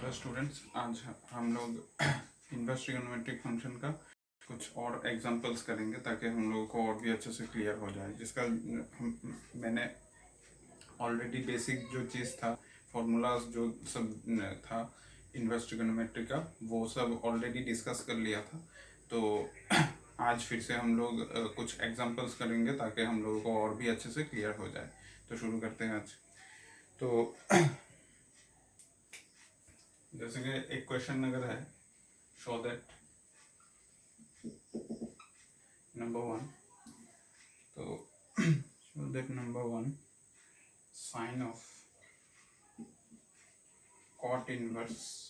Hello students, आज हम लोग इनवर्स ट्रिग्नोमेट्रिक फंक्शन का कुछ और एग्जांपल्स करेंगे ताकि हम लोगों को और भी अच्छे से क्लियर हो जाए। जिसका मैंने ऑलरेडी बेसिक जो चीज़ था, फॉर्मूलाज जो सब था इनवर्स ट्रिग्नोमेट्री का, वो सब ऑलरेडी डिस्कस कर लिया था। तो आज फिर से हम लोग कुछ एग्जांपल्स करेंगे ताकि हम लोगों को और भी अच्छे से क्लियर हो जाए। तो शुरू करते हैं आज। तो जैसे कि एक क्वेश्चन अगर है, शो दैट नंबर वन, तो show that number one sine of cot inverse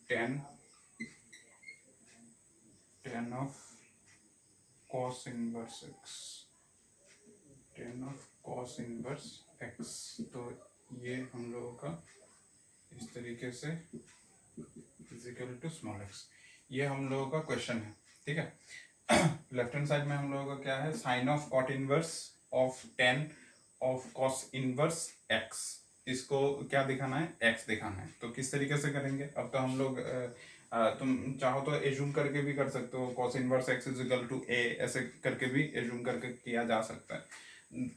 10 of cos inverse x, 10 of cos inverse x। तो ये हम लोगों का इस तरीके से इक्वल टू स्मॉल x, ये हम लोगों का क्वेश्चन है। ठीक है, लेफ्ट हैंड साइड में हम लोगों का क्या है, sine of cot inverse of 10 of cos inverse x। इसको क्या दिखाना है, x दिखाना है। तो किस तरीके से करेंगे, अब तो हम लोग तुम चाहो तो एज्यूम करके भी कर सकते हो, cos inverse x is equal to a, ऐसे करके भी एज्यूम करके किया जा सकता है।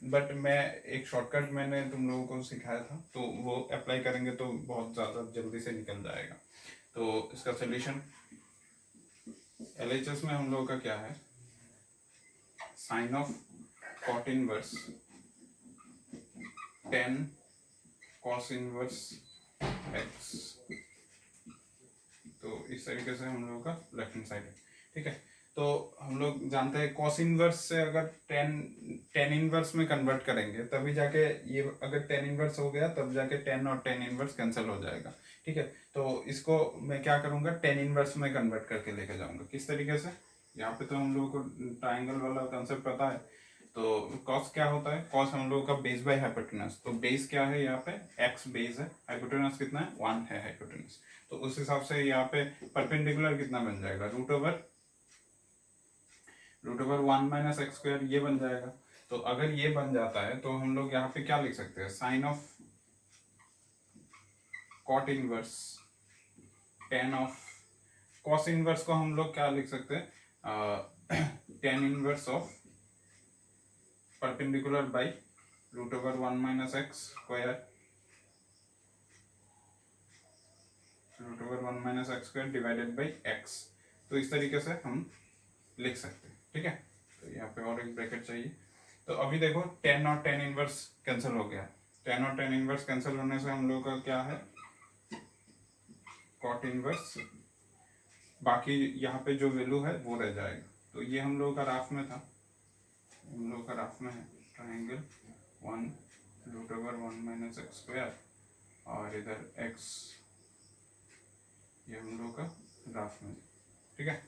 बट मैं एक शॉर्टकट मैंने तुम लोगों को सिखाया था, तो वो अप्लाई करेंगे तो बहुत ज़्यादा जल्दी से निकल जाएगा। तो इसका सोल्यूशन LHS में हम लोगों का क्या है, sine of cot inverse 10 cos inverse x। तो इस तरीके से हम लोगों का लेफ्ट हैंड साइड है। ठीक है, तो हम लोग जानते हैं कॉस इनवर्स से अगर टेन इनवर्स में कन्वर्ट करेंगे तभी जाके ये, अगर टेन इनवर्स हो गया तब जाके टेन और टेन इनवर्स कैंसिल हो जाएगा। ठीक है, तो इसको मैं क्या करूंगा, टेन इनवर्स में कन्वर्ट करके लेके जाऊंगा। किस तरीके से, यहाँ पे तो हम लोगों को ट्राइंगल वाला कंसेप्ट पता है। तो कॉस क्या होता है, कॉस हम लोगों का बेस बाय हाइपोटेनस। तो बेस क्या है, यहाँ पे x बेस है, हाइपोटेनस कितना है, 1 है हाइपोटेनस। तो उस हिसाब से यहाँ पे परपेंडिकुलर कितना बन जाएगा, root over 1 minus x square, ये बन जाएगा। तो अगर ये बन जाता है तो हम लोग यहाँ पे क्या लिख सकते हैं, sine of cot inverse 10 of cos inverse को हम लोग क्या लिख सकते हैं, 10 inverse of perpendicular by root over 1 minus x square, root over 1 minus x square divided by x. तो इस तरीके से हम लिख सकते हैं। ठीक है, तो यहाँ पे और एक ब्रैकेट चाहिए। तो अभी देखो 10 और 10 इनवर्स कैंसिल हो गया। 10 और 10 इनवर्स कैंसिल होने से हम लोग का क्या है, कॉट इनवर्स, बाकी यहाँ पे जो वैल्यू है वो रह जाएगा। तो ये हम लोग का राफ में था, हम लोग का राफ में है triangle 1 root over 1 minus x square, और इधर x, ये हम लोग का ग्राफ में। ठीक है,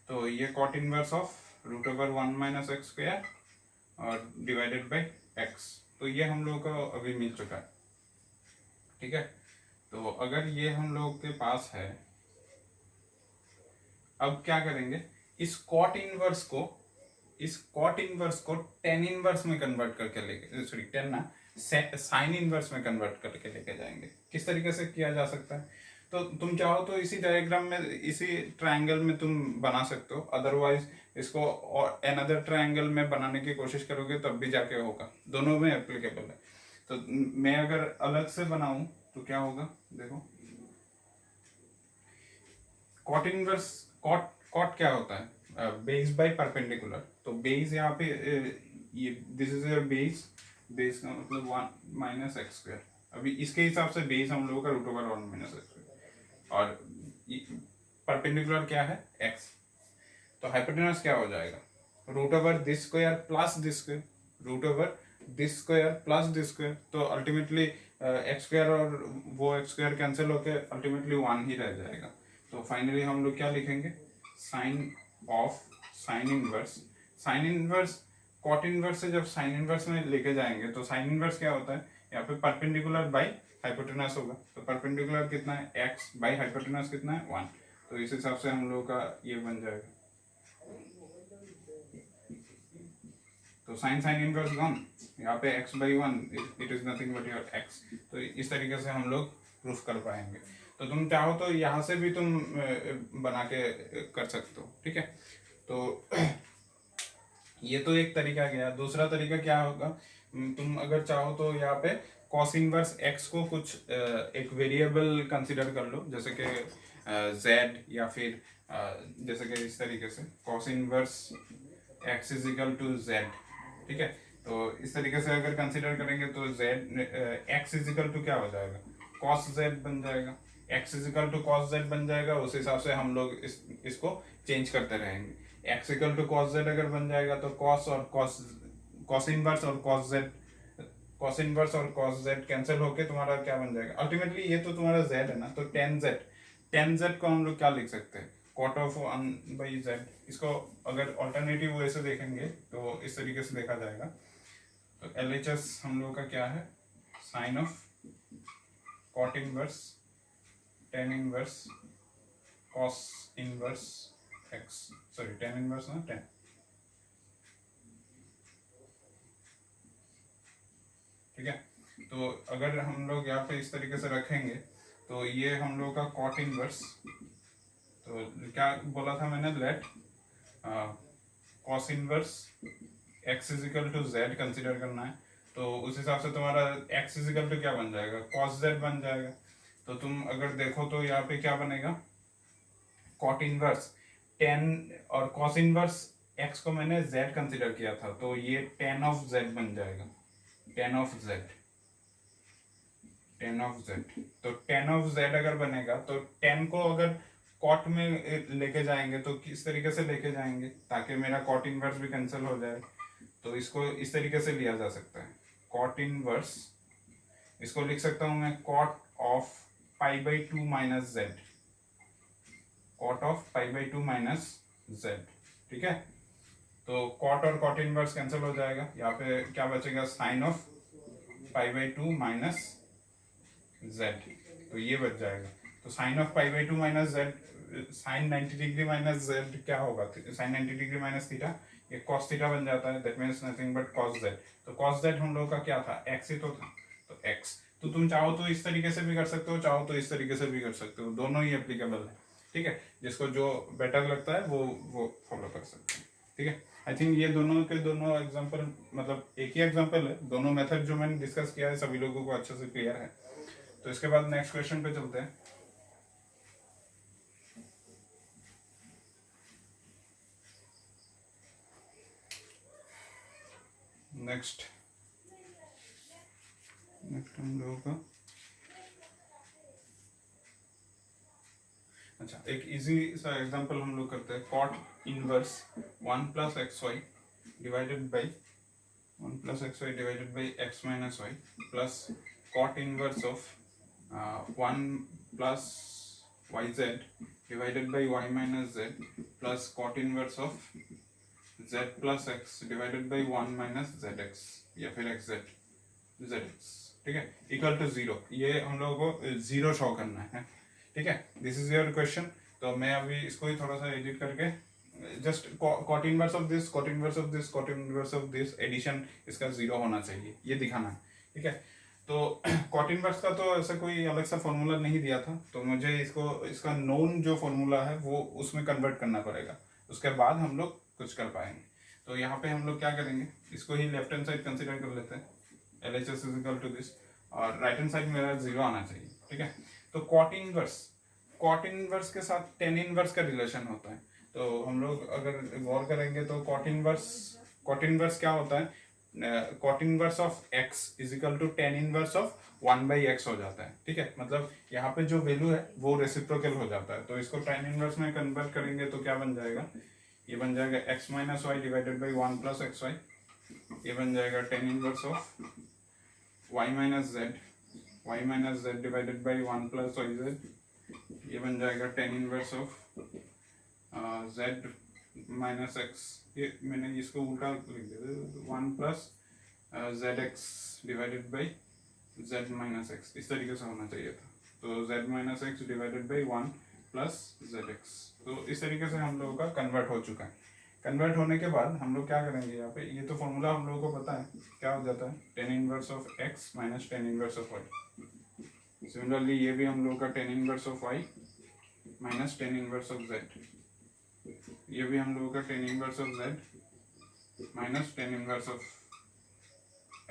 तो ये cot inverse of root over 1 minus x square और डिवाइडेड बाई x। तो ये हम लोग को अभी मिल चुका है। ठीक है, तो अगर ये हम लोग के पास है, अब क्या करेंगे, इस कॉट इनवर्स को टेन इनवर्स में कन्वर्ट करके लेके, सॉरी टेन ना, साइन इनवर्स में कन्वर्ट करके लेके जाएंगे। किस तरीके से किया जा सकता है, तो तुम चाहो तो इसी डायग्राम में, इसी ट्रायंगल में तुम बना सकते हो। अदरवाइज इसको और अनदर ट्रायंगल में बनाने की कोशिश करोगे तब भी जाके होगा, दोनों में एप्लीकेबल है। तो मैं अगर अलग से बनाऊं तो क्या होगा, देखो कॉट इनवर्स, कॉट क्या होता है, बेस बाय परपेंडिकुलर। तो बेस यहाँ पे ये this is your base, base का मतलब 1 माइनस एक्स स्क्वायर। अभी इसके हिसाब से बेस हम लोगों का root over 1 minus x square, और परपेंडिकुलर क्या है, एक्स। तो हाइपोटेनस क्या हो जाएगा, root over this square plus this square, root over this square plus this square. तो अल्टीमेटली एक्स स्क्वायर और वो एक्स स्क्वायर कैंसिल होकर अल्टीमेटली 1 ही रह जाएगा। तो फाइनली हम लोग क्या लिखेंगे, sine of sine inverse cot inverse से जब साइन इनवर्स में लेके जाएंगे तो साइन इनवर्स क्या होता है, यहाँ पे परपेंडिकुलर बाई हाइपोटेनस होगा। तो परपेंडिकुलर कितना है, एक्स बाई हाइपोटेनस कितना है, 1। तो इस हिसाब से हम लोग का ये बन जाएगा। तो साइन साइन इनवर्स गॉन, यहाँ पे x by one it is nothing but your x। तो इस तरीके से हम लोग प्रूफ कर पाएंगे। तो तुम चाहो तो यहाँ से भी तुम बना के कर सकते हो, ठीक है। तो ये तो एक तरीका गया। दूसरा तरीका क्या होगा, तुम अगर चाहो तो यहाँ पे कॉस इनवर्स x को कुछ एक वेरिएबल कंसिडर कर लो, जैसे कि z, या फिर जैसे कि इस तरीके से cos inverse x is equal to z, ठीक है। तो इस तरीके से अगर कंसिडर करेंगे तो z x is equal to क्या हो जाएगा, cos z बन जाएगा, x is equal to cos z बन जाएगा। उस हिसाब से हम लोग इसको चेंज करते रहेंगे। x equal to cos z अगर बन जाएगा तो cos और cos इनवर्स और cos इनवर्स और cos z कैंसिल होके तुम्हारा क्या बन जाएगा अल्टीमेटली, ये तो तुम्हारा z है ना, तो tan z को हम लोग क्या लिख सकते हैं, cot ऑफ 1 बाई z। इसको अगर ऑल्टरनेटिव वे से देखेंगे तो इस तरीके से देखा जाएगा। तो LHS हम लोग का क्या है, sine of cot inverse tan inverse cos inverse x, sorry tan inverse ना tan, ठीक है। तो अगर हम लोग यहाँ पे इस तरीके से रखेंगे तो ये हम लोग का cot इनवर्स, तो क्या बोला था मैंने, let cos inverse x is equal to z consider करना है। तो उस हिसाब से तुम्हारा x इज इक्वल टू क्या बन जाएगा, cos z बन जाएगा। तो तुम अगर देखो तो यहाँ पे क्या बनेगा, cot इनवर्स tan और cos इनवर्स x को मैंने z कंसिडर किया था, तो ये tan ऑफ z बन जाएगा, tan of z, tan of z। तो tan ऑफ z अगर बनेगा तो tan को अगर cot में लेके जाएंगे तो किस तरीके से लेके जाएंगे ताकि मेरा cot इनवर्स भी कैंसिल हो जाए। तो इसको इस तरीके से लिया जा सकता है, cot इनवर्स, इसको लिख सकता हूं मैं cot of pi by two minus z, cot of pi by two minus z, ठीक है। तो cot और cot इनवर्स कैंसिल हो जाएगा, यहाँ पे क्या बचेगा, sine of pi by two minus z, तो ये बच जाएगा। तो sine of pi by two minus z, sine 90 degree minus z क्या होगा, साइन 90 डिग्री माइनस थीटा, ये cos थीटा बन जाता है, that means nothing but cos z। तो cos z हम लोगों का क्या था, x ही तो था, तो x। तो तुम चाहो तो इस तरीके से भी कर सकते हो, चाहो तो इस तरीके से भी कर सकते हो, दोनों ही एप्लीकेबल है, ठीक है। जिसको जो बेटर लगता है वो फॉलो कर सकते हैं, ठीक है। आई थिंक ये दोनों के दोनों एग्जांपल, मतलब एक ही एग्जांपल है, दोनों मेथड जो मैंने डिस्कस किया है सभी लोगों को अच्छे से क्लियर है। तो इसके बाद नेक्स्ट क्वेश्चन पे चलते हैं। नेक्स्ट हम लोगों का, अच्छा एक इजी सा एग्जांपल हम लोग करते हैं, cot inverse 1 plus x y divided by 1 plus x y divided by x minus y plus cot inverse of 1 plus y z divided by y minus z plus cot inverse of z plus x divided by 1 minus z x या फिर x Z x, ठीक है, equal to zero. ये हम लोगों को zero show करना है, ठीक है। This is your question. तो मैं अभी इसको ही थोड़ा सा एडिट करके just cot inverse of this, cot inverse of this, cot inverse of this, addition इसका जीरो होना चाहिए, ये दिखाना है, ठीक है। तो cot इनवर्स का तो ऐसा कोई अलग सा फॉर्मूला नहीं दिया था, तो मुझे इसका नोन जो फॉर्मूला है वो उसमें कन्वर्ट करना पड़ेगा, उसके बाद हम लोग कुछ कर पाएंगे। तो यहाँ पे हम लोग क्या करेंगे, इसको ही लेफ्ट हैंड साइड कंसिडर कर लेते हैं, LHS is equal to this, और राइट हैंड साइड मेरा जीरो आना चाहिए, ठीक है। तो cot इनवर्स के साथ tan इनवर्स का रिलेशन होता है। तो हम लोग अगर गौर करेंगे तो cot इनवर्स क्या होता है, cot inverse of x is equal to tan inverse of 1 by x हो जाता है, ठीक है। मतलब यहाँ पे जो वैल्यू है वो रेसिप्रोकल हो जाता है। तो इसको tan इनवर्स में कन्वर्ट करेंगे तो क्या बन जाएगा, ये बन जाएगा x minus y divided by 1 plus x y, ये बन जाएगा tan inverse of y minus z divided by 1 plus y z, ये बन जाएगा tan inverse of z minus x, ये मैंने इसको उल्टा लिख दिया, 1 plus z x divided by z minus x, इस तरीके से होना चाहिए था। तो z minus x divided by 1 plus z x, तो इस तरीके से हम लोगों का कन्वर्ट हो चुका है, कन्वर्ट होने के बाद हम लोग क्या करेंगे यहाँ पे, ये तो फॉर्मूला हम लोगों को पता है क्या हो जाता है, tan inverse of x minus tan inverse of y. Similarly ये भी हम लोग का tan inverse of y minus tan inverse of z, ये भी हम लोगों का tan inverse of z minus tan inverse of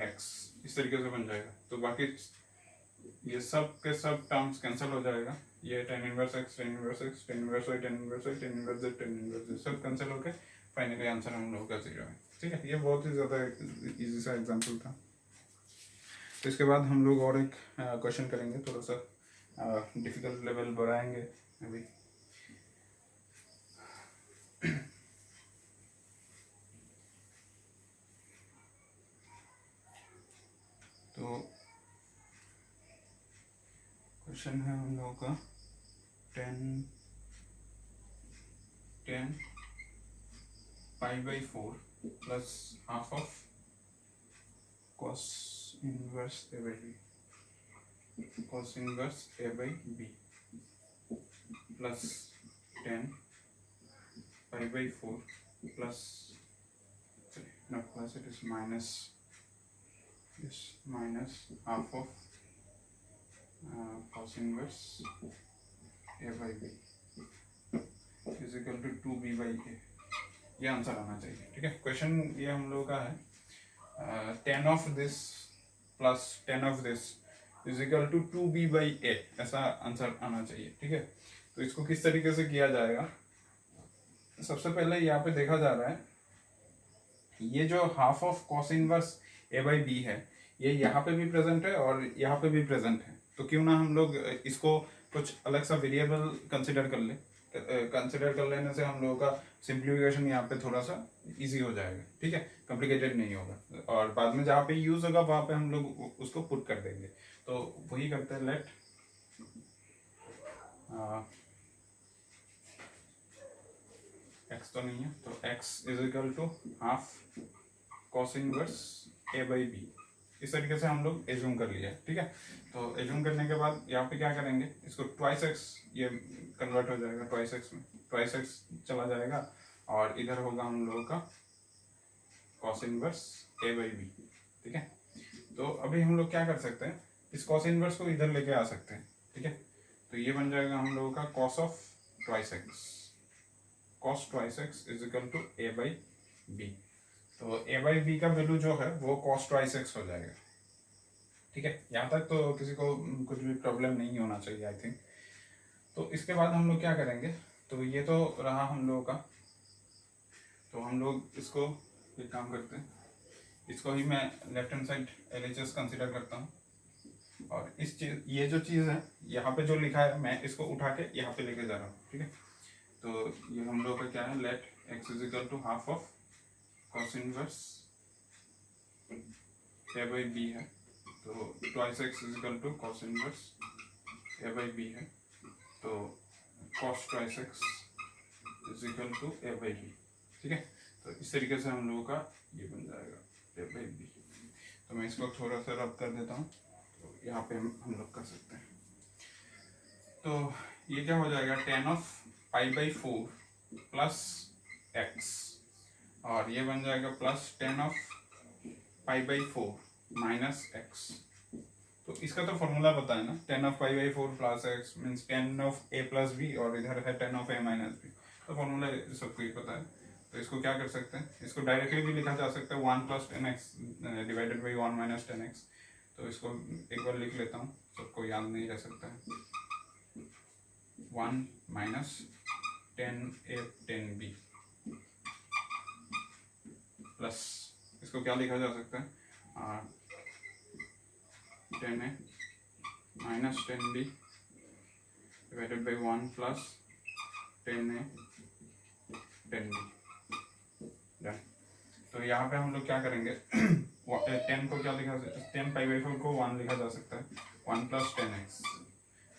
x, इस तरीके से बन जाएगा। तो बाकी ये सब के सब टर्म्स कैंसिल हो जाएगा, ये tan inverse x, tan inverse x, tan inverse y, tan inverse y, tan inverse z, tan inverse z, सब कैंसिल होके फाइनली आंसर हम लोगों का 0 है। ठीक है, ये बहुत ही ज़्यादा इजी सा एग्जांपल था। तो इसके बाद हम लोग और एक क्वेश्चन करेंगे, थोड़ा सा डिफिकल्ट लेवल बढ़ाएंगे अभी। तो क्वेश्चन है हम लोगों का 10 पाई by 4 plus half of cos inverse a by b, cos inverse a by b plus 10 pi by 4 plus, sorry, no plus, it is minus this minus half of cos inverse a by b is equal to 2b by a। ये answer आना चाहिए। ठीक है, question ये हम लोगों का है 10 of this plus 10 of this is equal to 2b by a, ऐसा आंसर आना चाहिए। ठीक है, तो इसको किस तरीके से किया जाएगा, सबसे पहले यहाँ पे देखा जा रहा है ये जो half of cos inverse a by b है, ये यहाँ पे भी प्रेजेंट है और यहाँ पे भी प्रेजेंट है, तो क्यों ना हम लोग इसको कुछ अलग सा वेरिएबल कंसिडर कर ले। कंसिडर कर लेने से हम लोगों का सिंप्लीफिकेशन यहाँ पे थोड़ा सा इजी हो जाएगा। ठीक है, कॉम्प्लिकेटेड नहीं होगा, और बाद में जहाँ पे यूज होगा वहाँ पे हम लोग उसको पुट कर देंगे। तो वही करते हैं, लेट एक्स तो नहीं है, तो x is equal to half cos inverse a by b, इस तरीके से हम लोग एज्यूम कर लिया। ठीक है, तो एज्यूम करने के बाद यहाँ पे क्या करेंगे, इसको ट्वाइस एक्स, ये कन्वर्ट हो जाएगा ट्वाइस एक्स में, ट्वाइस एक्स चला जाएगा और इधर होगा हम लोगों का cos inverse a by b. ठीक है, तो अभी हम लोग क्या कर सकते हैं, इस कॉस इनवर्स को इधर लेके आ सकते हैं। ठीक है, तो ये बन जाएगा हम लोगों का cos of twice x, cos twice x is equal to a by b. तो ए बाई बी का वैल्यू जो है वो कॉस ट्वाइस एक्स हो जाएगा। ठीक है, यहाँ तक तो किसी को कुछ भी प्रॉब्लम नहीं होना चाहिए आई थिंक। तो इसके बाद हम लोग क्या करेंगे, तो ये तो रहा हम लोगों का, तो हम लोग इसको एक काम करते हैं, इसको ही मैं left hand side LHS consider करता हूँ, और इस चीज, ये जो चीज़ है यहाँ पे जो लिखा है मैं इसको उठा के यहाँ पे लेके जा रहा हूँ। ठीक है, तो ये हम लोग का क्या है, let x is equal to half of cos inverse a by b है, तो twice x is equal to cos inverse a by b है, तो cos twice x is equal to a by b. ठीक है, तो इस तरीके से हम लोगों का ये बन जाएगा ए बाई बी। तो मैं इसको थोड़ा सा रब कर देता हूँ, तो यहाँ पे हम लोग कर सकते हैं। तो ये क्या हो जाएगा, 10 of pi by 4 plus x, और ये बन जाएगा plus 10 of pi by 4 minus x. तो इसका तो फॉर्मूला पता है ना, 10 of pi by 4 plus x means 10 of a plus b, और इधर है 10 ऑफ ए माइनस बी, तो फॉर्मूला सबको ही पता है। तो इसको क्या कर सकते हैं, इसको डायरेक्टली भी लिखा जा सकता है 1 plus 10x divided by 1 minus 10x। तो इसको एक बार लिख लेता हूँ, सबको याद नहीं रह सकता है, 1 माइनस 10a 10b प्लस, इसको क्या लिखा जा सकता है, 10a minus 10b divided by 1 plus 10a 10b। Done. तो यहाँ पे हम लोग क्या करेंगे, 10 को क्या लिखा, 10 पाई बाई 4 को 1 लिखा जा सकता है, 1 प्लस 10x,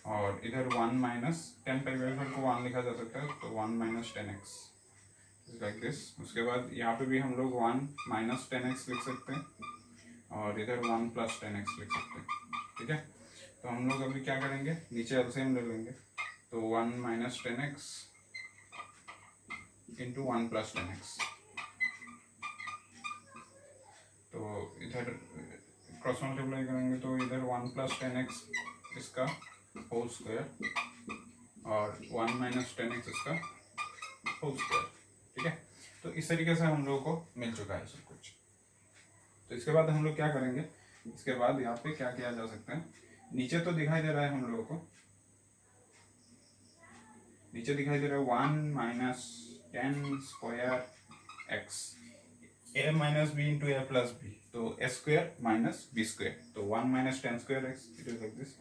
और इधर 1 माइनस 10 पाई बाई 4 को 1 लिखा जा सकता है, तो 1 माइनस 10x लाइक दिस। उसके बाद यहाँ पे भी हम लोग 1 माइनस 10x लिख सकते हैं, और इधर 1 प्लस 10x लिख सकते हैं। ठीक है, तो हम लोग अभी क्या करेंगे, नीचे एलसीएम ले लेंगे, तो 1 माइनस 10x इंटू 1 + 10x। तो इधर क्रॉस मल्टीप्लाई करेंगे तो इधर 1 + 10x इसका होल स्क्वायर और 1 - 10x इसका होल स्क्वायर। ठीक है, तो इस तरीके से हम लोगों को मिल चुका है सब कुछ। तो इसके बाद हम लोग क्या करेंगे, इसके बाद यहाँ पे क्या किया जा सकता है, नीचे तो दिखाई दे रहा है हम लोगों को, नीचे दिखाई दे रहा है 1 - 10² x a - b into a + b, तो a² - b², तो 1 - 10² x, it is like this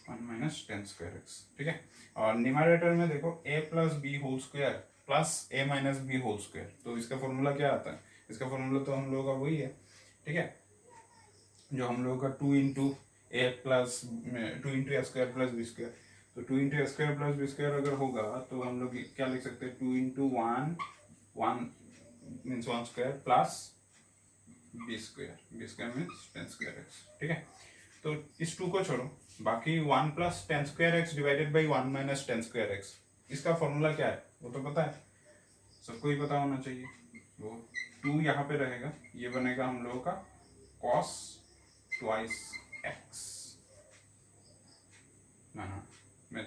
1 - 10² x। ठीक है, और न्यूमरेटर में देखो a + b whole square plus a - b whole square, तो इसका फॉर्मूला क्या आता है, इसका फॉर्मूला तो हम लोगों का वही है। ठीक है, जो हम लोगों का 2 into a plus 2 into a square plus b square, तो 2 into a square plus b square अगर होगा तो हम लोग क्या लिख सकते हैं, 2 into 1 means 1 square plus b square means 10²x। ठीक है, तो इस 2 को छोड़ो, बाकी 1 + 10²x डिवाइडेड बाई 1 - 10²x, इसका फॉर्मूला क्या है वो तो पता है, सबको ही पता होना चाहिए। वो 2 यहाँ पे रहेगा, ये बनेगा हम लोगों का cos ट्वाइस x। ना मैं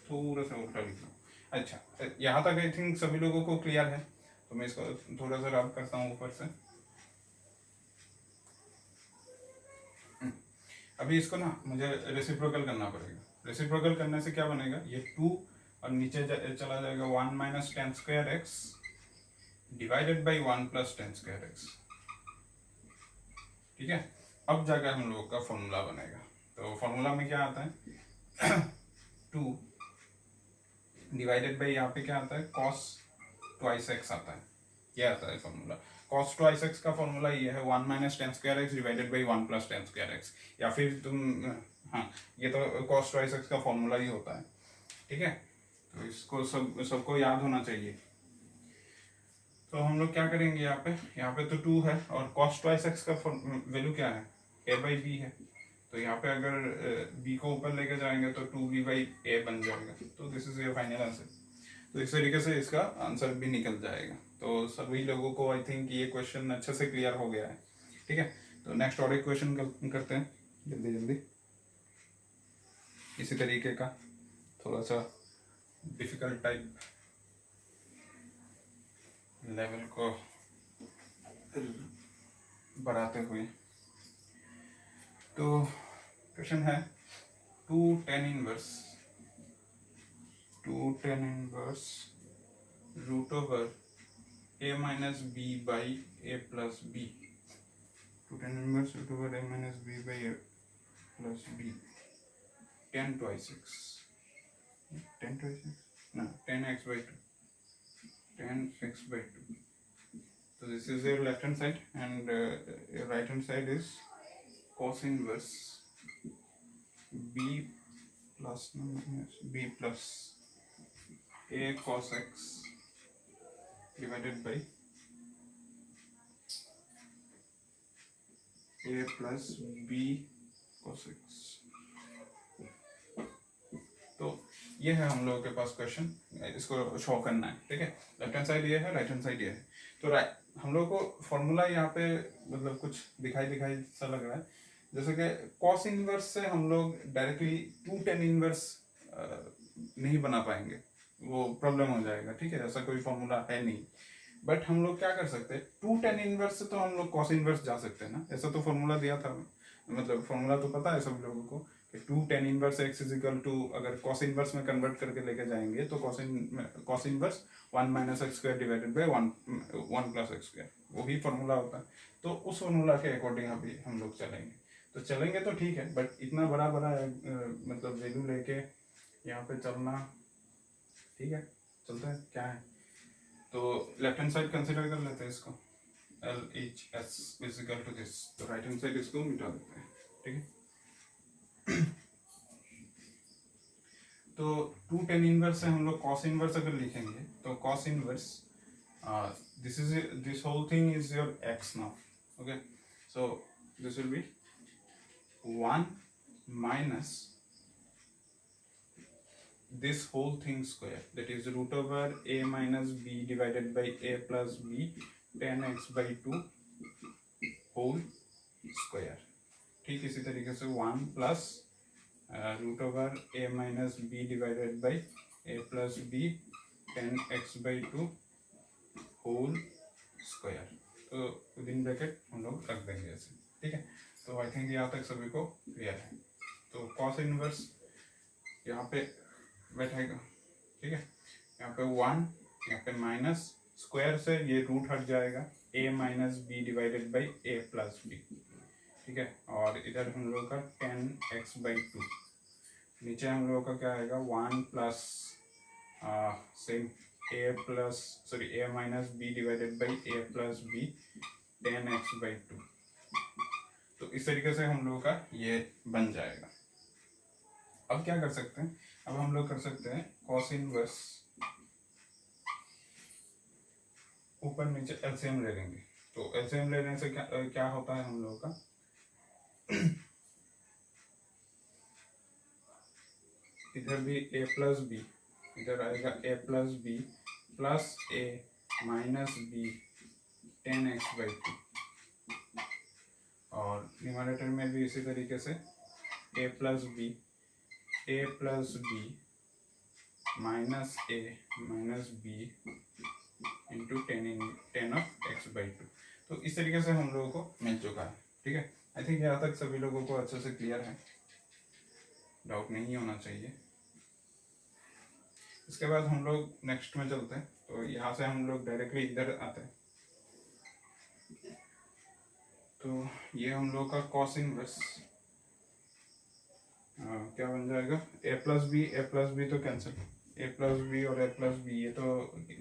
थोड़ा सा उल्टा लिख रहा हूँ। अच्छा, यहाँ तक आई थिंक सभी लोगों को क्लियर है, तो मैं इसको थोड़ा सा रब करता हूँ ऊपर से। अभी इसको ना मुझे रेसिप्रोकल करना पड़ेगा, रेसिप्रोकल करने से क्या बनेगा, ये 2 और नीचे चला जाएगा 1 - 10²x डिवाइडेड बाई 1 + 10²x। ठीक है, अब जाकर हम लोग का फॉर्मूला बनेगा, तो फॉर्मूला में क्या आता है 2 डिवाइडेड बाई यहाँ पे क्या आता है cos ट्वाइस x आता है, ये आता है फॉर्मूला। cos ट्वाइस x का फॉर्मूला ये है 1 - 10² x डिवाइडेड बाई 1 + 10²x, या फिर तुम हाँ, ये तो cos ट्वाइस x का फॉर्मूला ही होता है। ठीक है, तो इसको सबको याद होना चाहिए। तो हम लोग क्या करेंगे, यहाँ पे तो 2 है और cos ट्वाइस x का वैल्यू क्या है, a/b है, तो यहाँ पे अगर b को ऊपर लेके जाएंगे तो 2b/a बन जाएगा, तो this is your final answer. तो इस तरीके से इसका आंसर भी निकल जाएगा। तो सभी लोगों को आई थिंक ये क्वेश्चन अच्छे से क्लियर हो गया है। ठीक है, तो नेक्स्ट और एक क्वेश्चन करते हैं जल्दी जल्दी, इसी तरीके का थोड़ा सा डिफिकल्ट टाइप लेवल को बढ़ाते हुए। तो क्वेश्चन है 2 tan inverse root over a - b/a + b, 2 tan inverse root over a - b/a + b, 10 twice x, 10 twice x, no 10x/2, 10x/2। So this is your left hand side, and your right hand side is cos inverse b plus b plus a cos x divided by a plus b cos x। तो ये है हम लोगों के पास question, इसको show करना है। ठीक है, लेफ्ट हैंड साइड ये है, राइट हैंड साइड ये है। तो हम लोग को फॉर्मूला यहाँ पे मतलब कुछ दिखाई सा लग रहा है, जैसे कि कॉस इनवर्स से हम लोग डायरेक्टली 2 tan इनवर्स नहीं बना पाएंगे, वो प्रॉब्लम हो जाएगा। ठीक है, ऐसा कोई फॉर्मूला है नहीं, बट हम लोग क्या कर सकते हैं, 2 tan इनवर्स से तो हम लोग कॉस इनवर्स जा सकते हैं ना, ऐसा तो फॉर्मूला दिया था, मतलब फॉर्मूला तो पता है सब लोगों को कि 2 tan inverse x is equal to, अगर कॉस इनवर्स में कन्वर्ट करके लेके जाएंगे तो cos inverse 1 - x² divided by 1 + x², वही फॉर्मूला होता है। तो उस फॉर्मूला के अकॉर्डिंग अभी हम लोग चलेंगे तो ठीक है, बट इतना बड़ा मतलब वैल्यू लेके यहाँ पे चलना, ठीक है चलते हैं क्या है। तो लेफ्ट हैंड साइड कंसिडर कर लेते हैं इसको, LHS is equal to this, तो राइट हैंड साइड इसको मिटा देते हैं। ठीक है, तो 2 tan इनवर्स से हम लोग cos इनवर्स अगर लिखेंगे तो cos inverse this whole thing is your x now, okay, so this will be 1 minus this whole thing square, that is root over a minus b divided by a plus b 10x by 2 whole square. ठीक इसी तरीके से 1 plus root over a minus b divided by a plus b 10x by 2 whole square. तो within bracket हम लोग रख देंगे ऐसे. ठीक है, तो आई थिंक यहाँ तक सभी को क्लियर है. तो कॉस इनवर्स यहाँ पे बैठेगा. ठीक है, यहाँ पे 1, यहाँ पे माइनस, स्क्वायर से ये रूट हट जाएगा, a minus b divided by a plus b. ठीक है, और इधर हम लोग का 10x by 2, नीचे हम लोगों का क्या आएगा 1 plus same a minus b divided by a plus b 10x by 2. तो इस तरीके से हम लोगों का ये बन जाएगा. अब क्या कर सकते हैं, अब हम लोग कर सकते हैं कॉस इनवर्स, ऊपर नीचे एलसीएम ले लेंगे. तो एलसीएम लेने से क्या होता है हम लोगों का इधर भी a प्लस बी, इधर आएगा a plus b plus a minus b 10x by 2, और न्यूमरेटर में भी इसी तरीके से a plus b minus a minus b into 10 of x by 2. तो इस तरीके से हम लोगों को मिल चुका है. ठीक है, आई थिंक यहाँ तक सभी लोगों को अच्छे से क्लियर है, डाउट नहीं होना चाहिए. इसके बाद हम लोग नेक्स्ट में चलते हैं. तो यहाँ से हम लोग डायरेक्टली इधर आते हैं. तो ये हम लोग का कॉस इनवर्स क्या बन जाएगा, a प्लस बी तो कैंसिल, a प्लस बी और a प्लस बी ये तो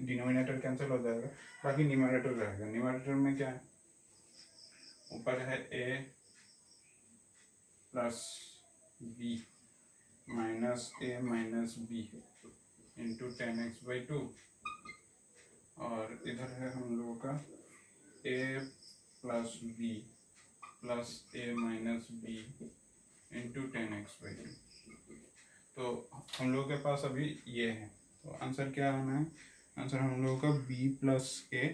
डिनोमिनेटर कैंसिल हो जाएगा, बाकी न्यूमरेटर रहेगा. न्यूमरेटर में क्या है, ऊपर है a plus b minus a minus b into 10x by 2, और इधर है हम लोगों का a plus b plus a minus b into 10x by 2. तो हम लोगों के पास अभी ये है. तो आंसर क्या आना है, आंसर हम लोगों का b प्लस a.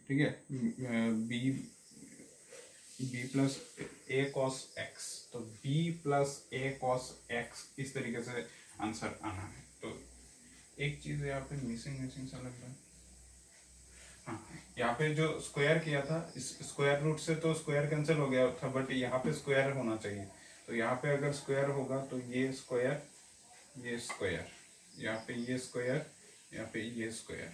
ठीक है, b plus a cos x, तो b plus a cos x इस तरीके से आंसर आना है. तो एक चीज यहाँ पे मिसिंग सा लग रहा है. हाँ, यहाँ पे जो स्क्वायर किया था, इस स्क्वायर रूट से तो स्क्वायर कैंसिल हो गया था, बट यहाँ पे स्क्वायर होना चाहिए. तो यहाँ पे अगर स्क्वायर होगा तो ये स्क्वायर, यहाँ पे ये स्क्वायर, यहाँ पे ये स्क्वायर,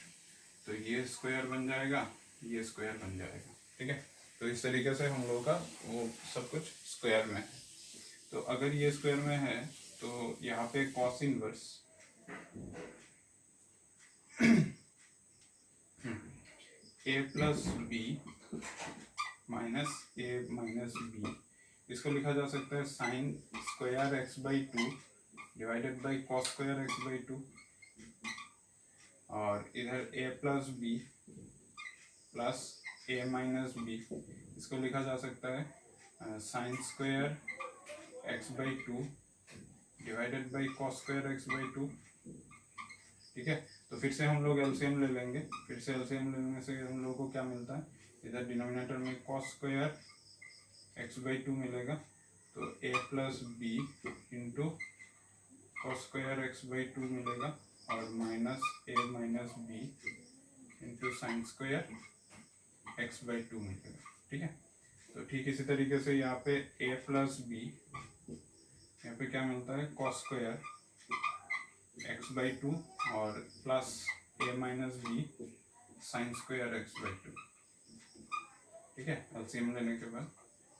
तो ये स्क्वायर बन जाएगा, ये स्क्वायर बन जाएगा. ठीक है, तो इस तरीके से हम लोगों का वो सब कुछ स्क्वायर में है. तो अगर ये स्क्वायर में है तो यहाँ पे cos inverse a plus b minus a minus b, इसको लिखा जा सकता है sine square x by 2 divided by cos square x by 2, और इधर a plus b plus a minus b, इसको लिखा जा सकता है sine square x by 2 divided by cos square x by 2. ठीक है, तो फिर से हम लोग एलसीएम ले लेंगे. फिर से एलसीएम लेने से हम लोगों को क्या मिलता है, इधर डिनोमिनेटर में cos स्क्वायर x by 2 मिलेगा, तो a plus b into cos square x by 2 मिलेगा, और minus a minus b into sine square x by 2 मिलेगा. ठीक है, तो ठीक इसी तरीके से यहाँ पे a प्लस बी, यहाँ पे क्या मिलता है cos स्क्वायर x by 2 और plus a minus B sine square x by 2. ठीक है, एलसीएम लेने के बाद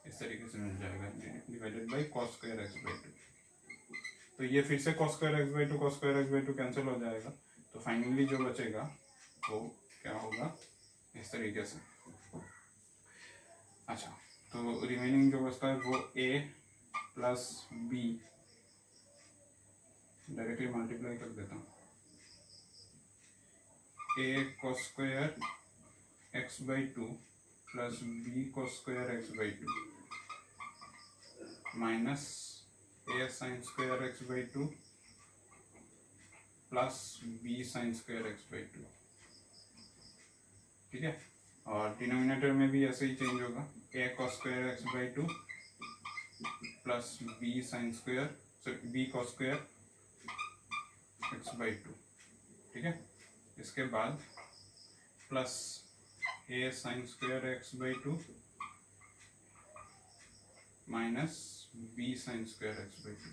इस तरीके से मिल जाएगा divided by cos square x by 2. तो ये फिर से cos square x by 2 cos square x by 2 cancel हो जाएगा. तो फाइनली जो बचेगा वो क्या होगा, इस तरीके से. अच्छा, तो रिमेनिंग जो बचता है वो a plus b directly multiply कर देता हूँ, a cos square x by 2 plus b cos square x by 2 minus a sin square x by 2 plus B sine square x by two, ठीक है। और डिनोमिनेटर में भी ऐसे ही चेंज होगा, A cos square x by two plus B sine square, sorry B cos square x by two, ठीक है। इसके बाद plus A sine square x by two minus B sine square x by two.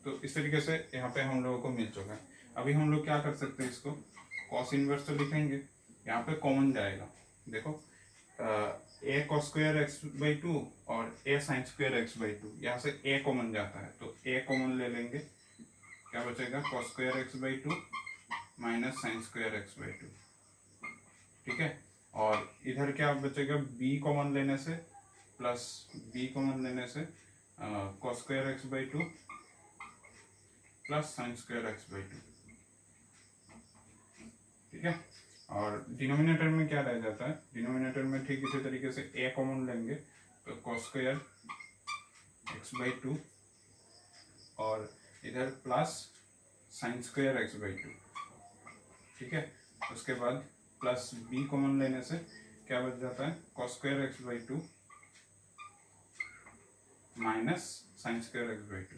तो इस तरीके से यहाँ पे हम लोगों को मिल चुका है। अभी हम लोग क्या कर सकते हैं, इसको कॉस इनवर्स तो लिखेंगे, यहाँ पे कॉमन जाएगा। देखो A cos square x by two और A sine square x by two, यहाँ से ए कॉमन जाता है तो ए कॉमन ले लेंगे, क्या बचेगा cos square x by two minus sine square x by two, ठीक है। और इधर क्या बचेगा, बी कॉमन लेने से, प्लस बी कॉमन लेने से cos square x by two plus sine square x by two, ठीक है। और डिनोमिनेटर में क्या रह जाता है, डिनोमिनेटर में ठीक इसी तरीके से ए कॉमन लेंगे तो cos square x by two और इधर plus sine square x by two, ठीक है। उसके बाद प्लस बी कॉमन लेने से क्या बच जाता है, cos square x by two minus sine square x by two.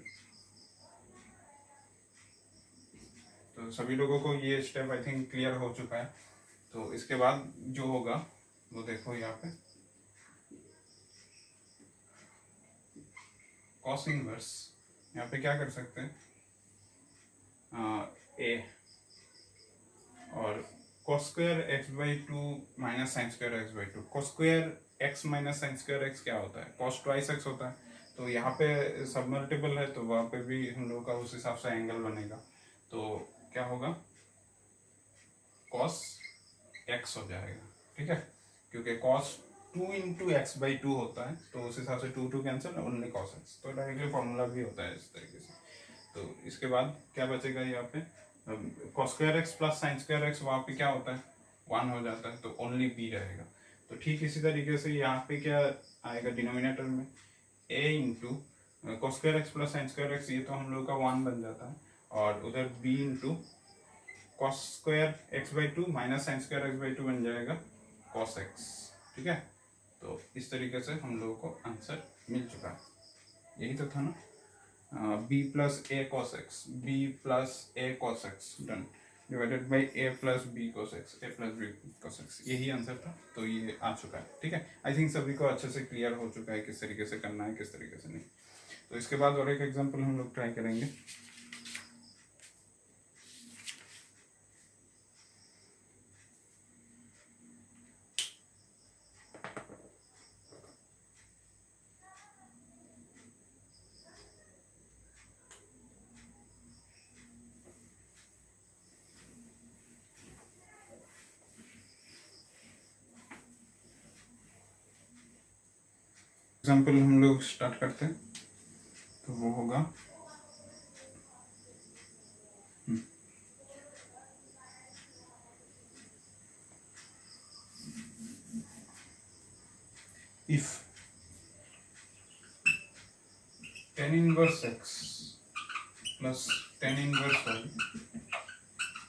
तो सभी लोगों को ये स्टेप आई थिंक क्लियर हो चुका है। तो इसके बाद जो होगा वो देखो यहाँ पे कॉस इनवर्स, यहाँ पे क्या कर सकते हैं, ए और cos square x by two minus sine square x by to. Cos square x minus sine square x क्या होता है, कॉस ट्वाइस एक्स होता है। तो यहाँ पे सब मल्टीपल है तो वहाँ पे भी हम लोग का उस हिसाब से एंगल बनेगा। तो क्या होगा, कॉस एक्स हो जाएगा, ठीक है, क्योंकि cos 2 into x by to होता है तो उस हिसाब से 2 कैंसिल, ओनली कॉस एक्स, तो डायरेक्टली फॉर्मूला भी होता है इस तरीके से। तो इसके बाद क्या बचेगा, यहाँ पे cos square X plus sine square x, वहाँ पे क्या होता है 1 हो जाता है तो ओनली बी रहेगा। तो ठीक इसी तरीके से यहाँ पे क्या आएगा, डिनोमिनेटर में A into cos square X plus sine square X, ये तो हम लोग का 1 बन जाता है, और उधर b into cos square x by two minus sine square x by two बन जाएगा कॉस एक्स, ठीक है। तो इस तरीके से हम लोगों को आंसर मिल चुका है, यही तो था ना, b plus a cos x, b plus a cos x done divided by a plus b cos x, a plus b cos x, यही आंसर था। तो ये आ चुका है, ठीक है। आई थिंक सभी को अच्छे से क्लियर हो चुका है किस तरीके से करना है किस तरीके से नहीं। तो इसके बाद और एक एग्जाम्पल हम लोग ट्राई करेंगे। एग्जाम्पल हम लोग स्टार्ट करते हैं, तो वो होगा if tan inverse x plus tan inverse y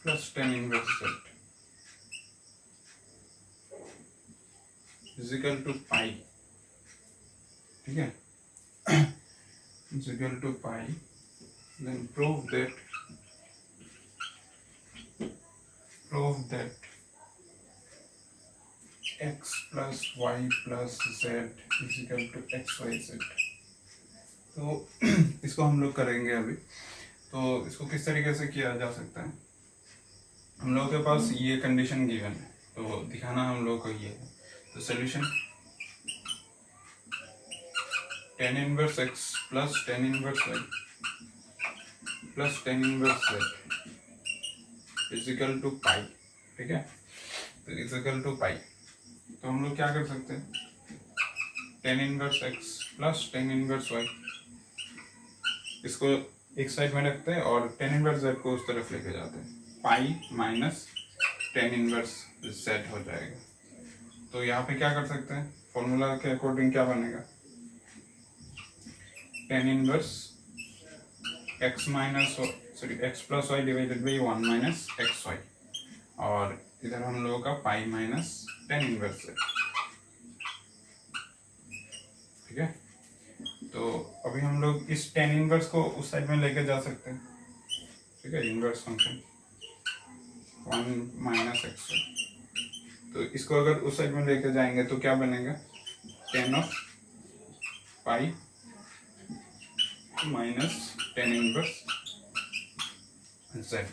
plus tan inverse z is equal to pi, ठीक है, is equal to pi, then prove that x plus y plus z is equal to x y z। तो इसको हम लोग करेंगे अभी। तो इसको किस तरीके से किया जा सकता है, हम लोगों के पास ये कंडीशन गिवन है तो दिखाना हम लोग को ये है। तो solution tan inverse x plus tan inverse y plus tan inverse z is equal to pi, ठीक है, तो is equal to pi। तो हम लोग क्या कर सकते हैं, tan inverse x plus tan inverse y, इसको एक साइड में रखते हैं और tan inverse z को उस तरफ लेके जाते हैं, pi minus tan inverse z हो जाएगा। तो यहाँ पे क्या कर सकते हैं, फॉर्मूला के अकॉर्डिंग क्या बनेगा, tan inverse x minus sorry x plus Y divided by 1 minus x y, और इधर हम लोगों का पाई माइनस टेन इनवर्स है। ठीक है, तो अभी हम लोग इस टेन इनवर्स को उस साइड में लेके जा सकते हैं। ठीक है, inverse function 1 minus x y, तो इसको अगर उस साइड में लेके जाएंगे तो क्या बनेगा, tan of pi minus tan inverse Z,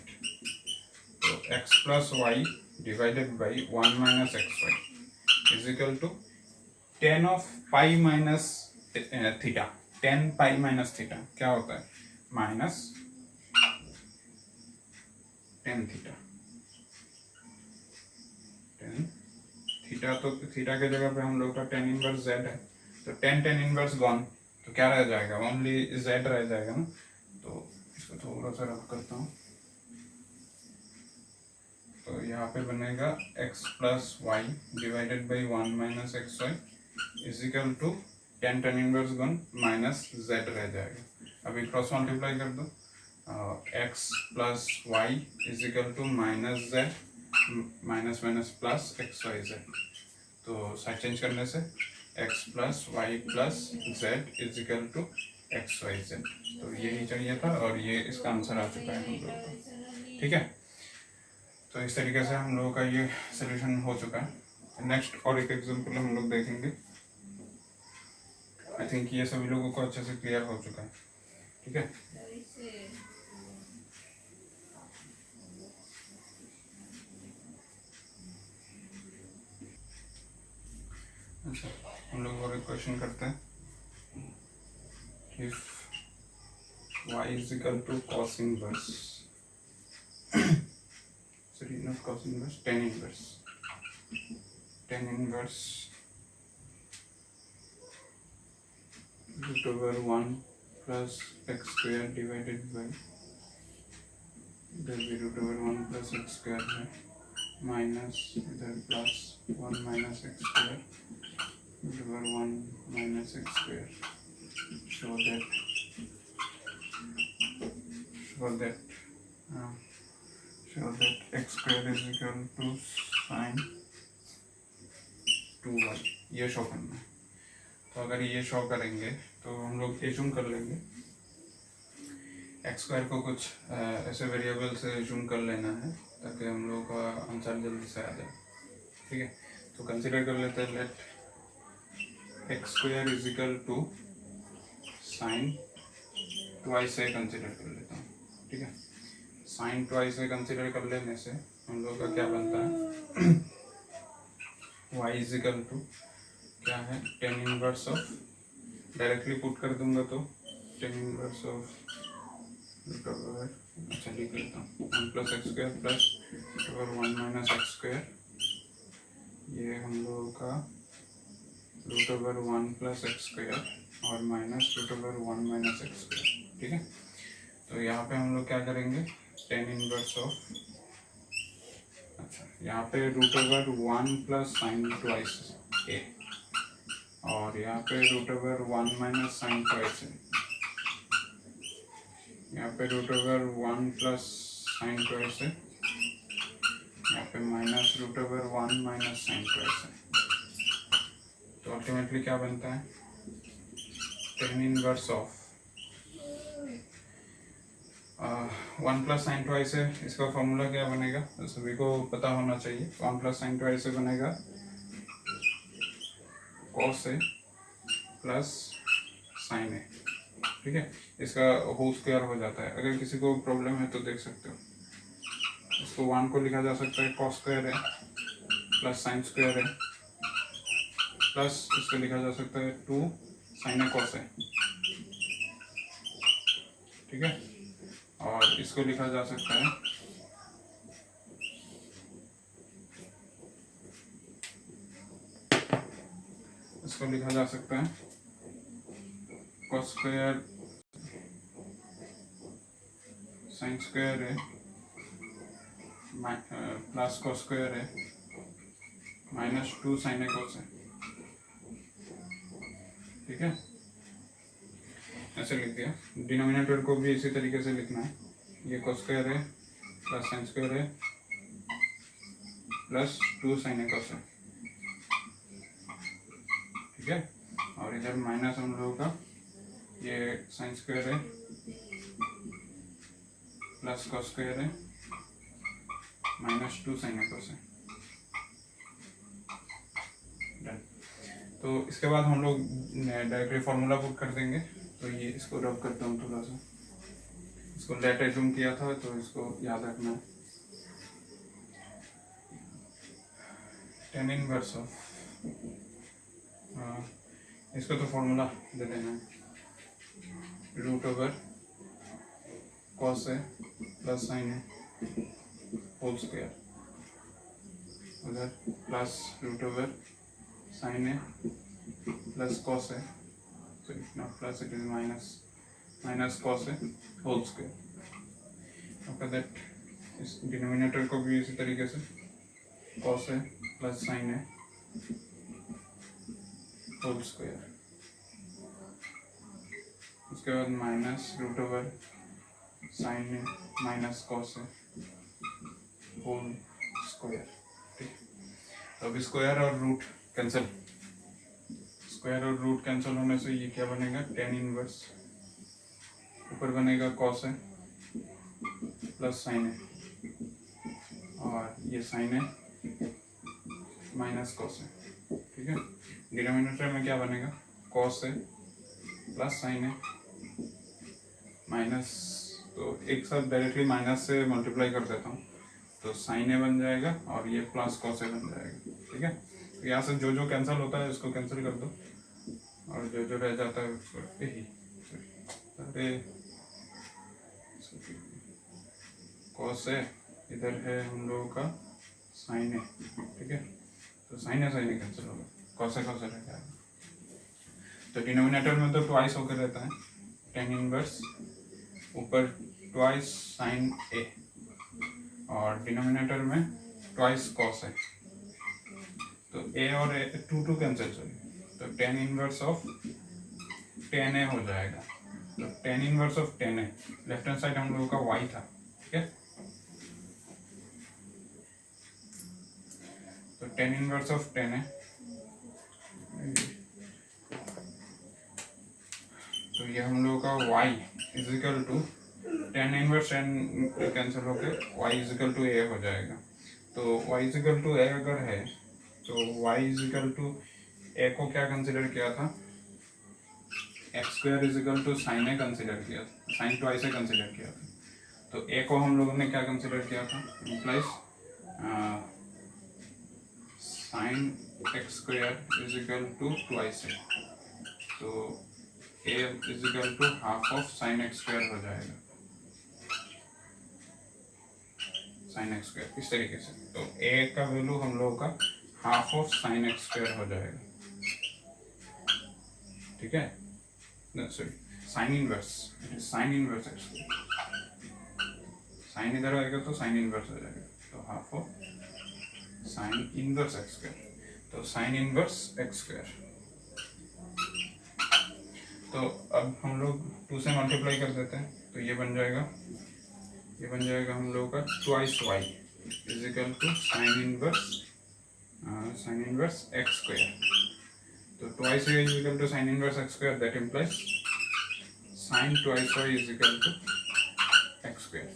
तो X plus Y divided by 1 minus x Y is equal to tan of pi minus theta. Tan pi minus theta क्या होता है, minus tan theta. Tan theta, तो theta के जगह पे हम लोग का टेन इनवर्स जेड है, तो टेन टेन इनवर्स गॉन, तो क्या रह जाएगा, ओनली जेड रह जाएगा ना। तो इसको थोड़ा सा रफ करता हूँ, तो यहाँ पे बनेगा x plus Y divided by 1 minus x Y is equal to tan tan inverse gone minus z रह जाएगा। अभी क्रॉस मल्टीप्लाई कर दो, x plus y is equal to minus z, minus minus plus x y z, तो side change करने से x plus y plus z is equal to x y z, तो यही चाहिए था और ये इसका आंसर आ चुका है हम लोग का। ठीक है, तो इस तरीके से हम लोगों का ये सोल्यूशन हो चुका है। नेक्स्ट और एक एग्जांपल हम लोग देखेंगे। आई थिंक ये सभी लोगों को अच्छे से क्लियर हो चुका है। ठीक है, अच्छा हम लोग और एक क्वेश्चन करते हैं। If y is equal to cos inverse sorry not cos inverse, tan inverse root over 1 plus x square divided by, इधर भी root over 1 plus x square है, माइनस इधर plus 1 minus x square root over 1 minus x square, show that x square is equal to sin 2y, ये show करना है। तो अगर ये शो करेंगे तो हम लोग एज्यूम कर लेंगे एक्स स्क्वायर को कुछ ऐसे वेरिएबल से एज्यूम कर लेना है ताकि हम लोग का आंसर जल्दी से आ जाए। ठीक है, तो कंसीडर कर लेते हैं, let x square is equal to sine twice से कंसीडर कर लेता हूँ। ठीक है, साइन ट्वाइस से कंसीडर कर लेने से हम लोग का क्या बनता है, y इज इक्वल टू क्या है, tan inverse of, directly put कर दूंगा तो tan inverse of root over, अच्छा लिख लेता हूँ, 1 plus X square plus root over 1 minus x square, ये हम लोगों का root over 1 plus X square और minus root over 1 minus x square. ठीक है, तो यहाँ पे हम लोग क्या करेंगे, टेन इनवर्स ऑफ, अच्छा यहाँ पे root over 1 plus sine twice A, और यहाँ पे root over 1 minus sine twice है, यहाँ पे root over 1 plus sine twice है, यहाँ पे minus root over 1 minus sine twice है। तो अल्टीमेटली क्या बनता है, tan inverse of 1 plus sine twice है, इसका फॉर्मूला क्या बनेगा, सभी को पता होना चाहिए। 1 प्लस साइन ट्वाइस से बनेगा कॉस ए प्लस साइन ए। ठीक है, इसका होल स्क्वायर हो जाता है। अगर किसी को प्रॉब्लम है तो देख सकते हो, इसको 1 को लिखा जा सकता है कॉस स्क्वायर है प्लस साइन स्क्वायर है, प्लस इसको लिखा जा सकता है 2 साइन ए कॉस है। ठीक है, और इसको लिखा जा सकता है कॉस स्क्वायर साइन स्क्वायर है प्लस कॉस स्क्वायर है माइनस 2 साइन ए कॉस है। ठीक है, ऐसे लिख दिया। डिनोमिनेटर को भी इसी तरीके से लिखना है, ये cos स्क्वायर है प्लस sin स्क्वायर है प्लस 2 sin a cos है, ठीक है। और इधर माइनस हम लोगों का ये sin स्क्वायर है प्लस cos स्क्वायर है माइनस 2 sin a cos है। डन। तो इसके बाद हम लोग डायरेक्टली फॉर्मूला पुट कर देंगे। तो ये इसको रब करता हूँ थोड़ा सा, इसको लेट एज्यूम किया था तो इसको याद रखना है। tan इनवर्स ऑफ, इसको तो फॉर्मूला दे देना है, रूट ओवर कॉस है प्लस साइन है होल स्क्वायर, उधर प्लस रूट ओवर साइन है प्लस कॉस है, sorry not plus, it is minus cos है होल स्क्वायर। आफ्टर दैट इस डिनोमिनेटर को भी इसी तरीके से कॉस है प्लस साइन है होल स्क्वायर, उसके बाद माइनस रूट ओवर साइन है माइनस कॉस है होल स्क्वायर, ठीक। तो अब स्क्वायर और रूट कैंसिल, स्क्वायर और रूट कैंसिल होने से ये क्या बनेगा, tan इनवर्स, ऊपर बनेगा कॉस है प्लस साइन है और ये साइन है माइनस कॉस है, ठीक है। डिनोमिनेटर में क्या बनेगा, कॉस है प्लस साइन है माइनस, तो एक साथ डायरेक्टली माइनस से मल्टीप्लाई कर देता हूँ तो साइन ए बन जाएगा और ये प्लस कॉस ए बन जाएगा, ठीक है। तो यहाँ से जो जो कैंसिल होता है उसको कैंसिल कर दो और जो जो रह जाता है उसको यही, अरे कॉस ए, इधर है हम लोगों का साइन ए, ठीक है। तो साइन ए कैंसिल होगा, कॉस ए रह जाएगा। तो डिनोमिनेटर में तो ट्वाइस होकर रहता है, tan इनवर्स ऊपर ट्वाइस साइन ए और डिनोमिनेटर में ट्वाइस कॉस है, तो ए और ए टू कैंसिल, सॉरी, तो tan inverse of tan a हो जाएगा। तो tan inverse of tan a, left hand side हम लोगों का y था, ठीक है। तो tan inverse of tan a, तो ये हम लोगों का y is equal to tan inverse tan cancel होकर y is equal to a हो जाएगा। तो y is equal to a अगर है तो y is equal to a को क्या कंसिडर किया था, x square is equal to sine a consider किया था, साइन ट्वाइस ए कंसिडर किया था। तो a को हम लोगों ने क्या कंसिडर किया था, implies sine x square is equal to twice A, तो a is equal to half of sine x square हो जाएगा, साइन एक्स स्क्वायर इस तरीके से। तो a का वैल्यू हम लोगों का half of sine x square हो जाएगा, ठीक है। Sorry, sine inverse, sine inverse x square, sine इधर आएगा तो साइन इनवर्स हो जाएगा, तो half of sine inverse x square, तो साइन इनवर्स एक्स स्क्वायर। तो अब हम लोग 2 से मल्टीप्लाई कर देते हैं तो ये बन जाएगा हम लोगों का twice y is equal to sine inverse x square. तो twice y is equal to sine inverse x square, that implies sine twice y is equal to X square,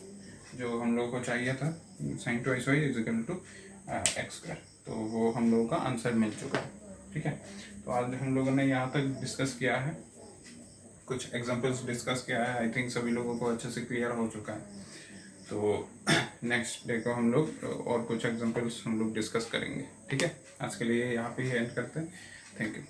जो हम लोगों को चाहिए था, sine twice y is equal to X square. तो वो हम लोगों का आंसर मिल चुका है, ठीक है। तो आज हम लोगों ने यहाँ तक डिस्कस किया है, कुछ एग्जांपल्स डिस्कस किया है, आई थिंक सभी लोगों को अच्छे से क्लियर हो चुका है। तो नेक्स्ट डे को हम लोग और कुछ एग्जांपल्स हम लोग डिस्कस करेंगे, ठीक है। आज के लिए यहाँ पे ही एंड करते हैं, थैंक यू।